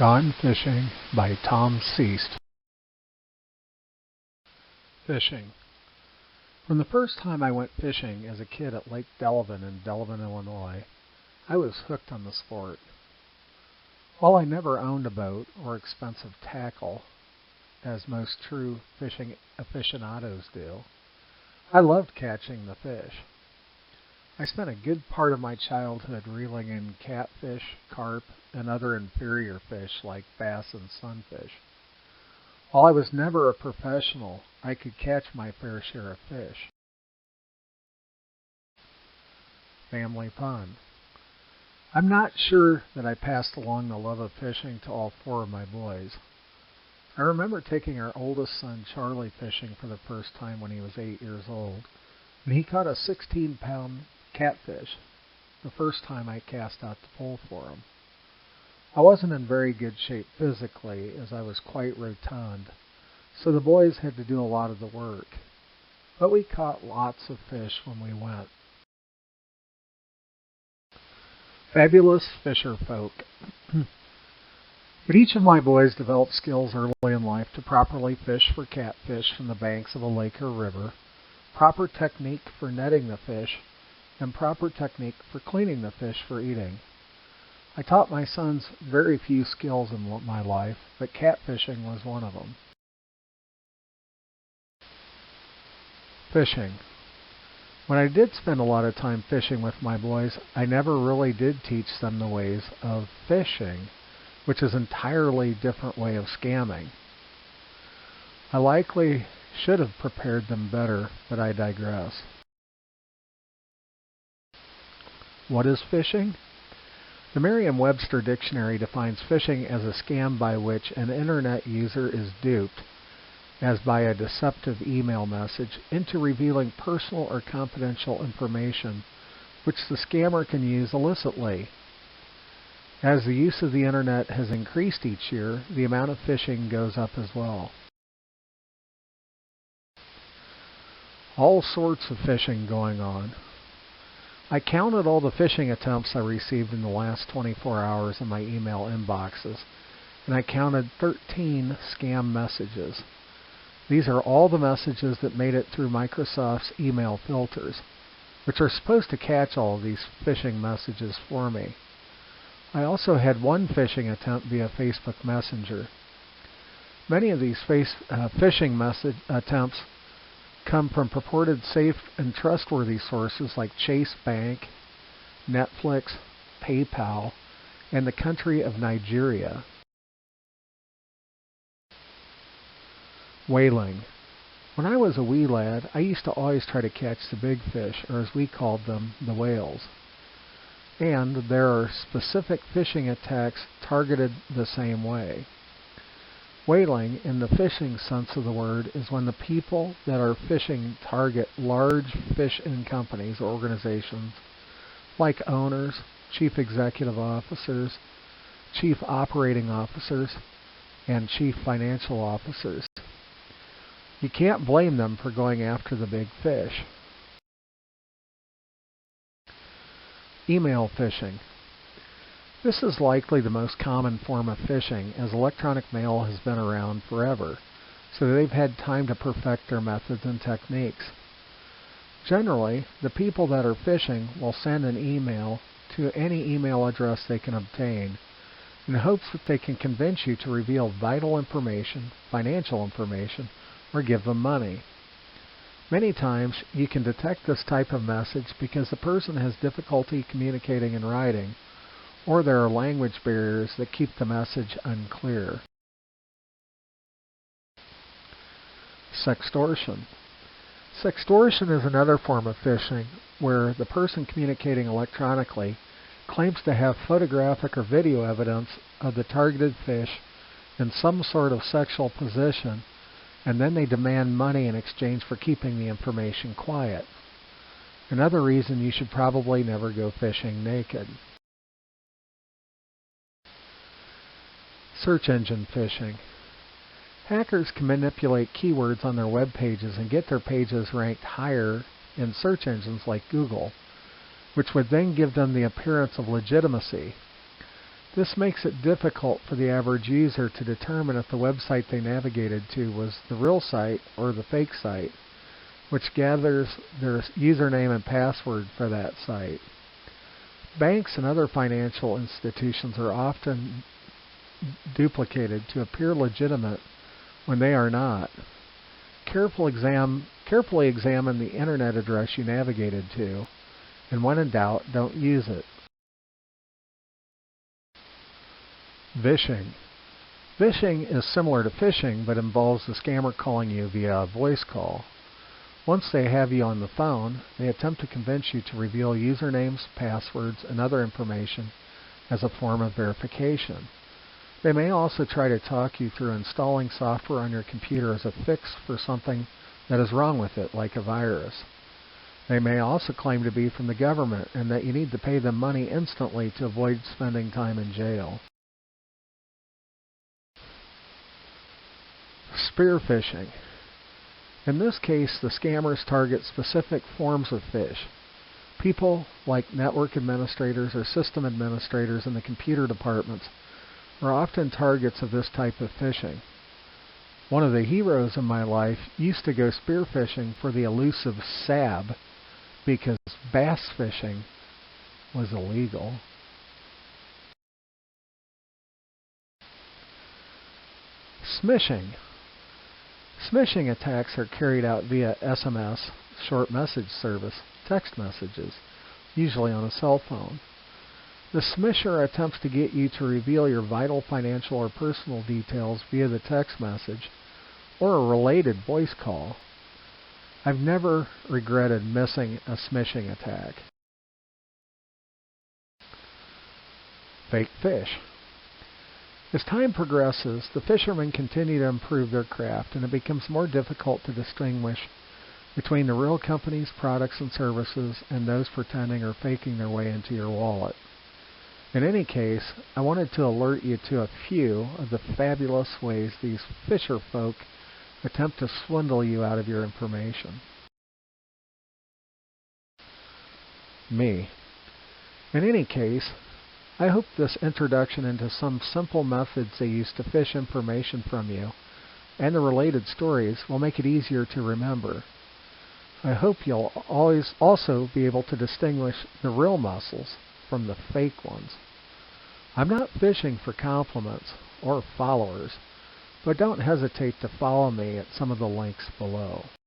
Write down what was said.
Gone Fishing by Tom Ceased. Fishing. From the first time I went fishing as a kid at Lake Delavan in Delavan, Illinois, I was hooked on the sport. While I never owned a boat or expensive tackle, as most true fishing aficionados do, I loved catching the fish. I spent a good part of my childhood reeling in catfish, carp, and other inferior fish like bass and sunfish. While I was never a professional, I could catch my fair share of fish. Family fun. I'm not sure that I passed along the love of fishing to all four of my boys. I remember taking our oldest son Charlie fishing for the first time when he was 8 years old, and he caught a 16-pound catfish, the first time I cast out the pole for him. I wasn't in very good shape physically, as I was quite rotund, so the boys had to do a lot of the work. But we caught lots of fish when we went. Fabulous fisherpholk. But each of my boys developed skills early in life to properly fish for catfish from the banks of a lake or river, proper technique for netting the fish, and proper technique for cleaning the fish for eating. I taught my sons very few skills in my life, but catfishing was one of them. Fishing. When I did spend a lot of time fishing with my boys, I never really did teach them the ways of fishing, which is an entirely different way of scamming. I likely should have prepared them better, but I digress. What is phishing? The Merriam-Webster dictionary defines phishing as a scam by which an internet user is duped, as by a deceptive email message, into revealing personal or confidential information which the scammer can use illicitly. As the use of the internet has increased each year, the amount of phishing goes up as well. All sorts of phishing going on. I counted all the phishing attempts I received in the last 24 hours in my email inboxes, and I counted 13 scam messages. These are all the messages that made it through Microsoft's email filters, which are supposed to catch all of these phishing messages for me. I also had one phishing attempt via Facebook Messenger. Many of these phishing attempts come from purported safe and trustworthy sources like Chase Bank, Netflix, PayPal, and the country of Nigeria. Whaling. When I was a wee lad, I used to always try to catch the big fish, or as we called them, the whales. And there are specific phishing attacks targeted the same way. Whaling, in the fishing sense of the word, is when the people that are fishing target large fish-in companies or organizations like owners, chief executive officers, chief operating officers, and chief financial officers. You can't blame them for going after the big fish. Email phishing. This is likely the most common form of phishing, as electronic mail has been around forever, so they've had time to perfect their methods and techniques. Generally, the people that are phishing will send an email to any email address they can obtain in hopes that they can convince you to reveal vital information, financial information, or give them money. Many times, you can detect this type of message because the person has difficulty communicating in writing, or there are language barriers that keep the message unclear. Sextortion. Sextortion is another form of phishing where the person communicating electronically claims to have photographic or video evidence of the targeted fish in some sort of sexual position, and then they demand money in exchange for keeping the information quiet. Another reason you should probably never go fishing naked. Search engine phishing. Hackers can manipulate keywords on their web pages and get their pages ranked higher in search engines like Google, which would then give them the appearance of legitimacy. This makes it difficult for the average user to determine if the website they navigated to was the real site or the fake site, which gathers their username and password for that site. Banks and other financial institutions are often duplicated to appear legitimate when they are not. Carefully examine the internet address you navigated to, and when in doubt, don't use it. Phishing. Phishing is similar to phishing, but involves the scammer calling you via a voice call. Once they have you on the phone, they attempt to convince you to reveal usernames, passwords, and other information as a form of verification. They may also try to talk you through installing software on your computer as a fix for something that is wrong with it, like a virus. They may also claim to be from the government and that you need to pay them money instantly to avoid spending time in jail. Spear phishing. In this case, the scammers target specific forms of phish. People like network administrators or system administrators in the computer departments are often targets of this type of phishing. One of the heroes in my life used to go spear phishing for the elusive SAB because bass fishing was illegal. Smishing. Smishing attacks are carried out via SMS, short message service, text messages, usually on a cell phone. The smisher attempts to get you to reveal your vital financial or personal details via the text message or a related voice call. I've never regretted missing a smishing attack. Fake fish. As time progresses, the fishermen continue to improve their craft, and it becomes more difficult to distinguish between the real company's products and services and those pretending or faking their way into your wallet. In any case, I wanted to alert you to a few of the fabulous ways these phisherpholk attempt to swindle you out of your information. Me. In any case, I hope this introduction into some simple methods they use to phish information from you and the related stories will make it easier to remember. I hope you'll always also be able to distinguish the real mussels from the fake ones. I'm not fishing for compliments or followers, but don't hesitate to follow me at some of the links below.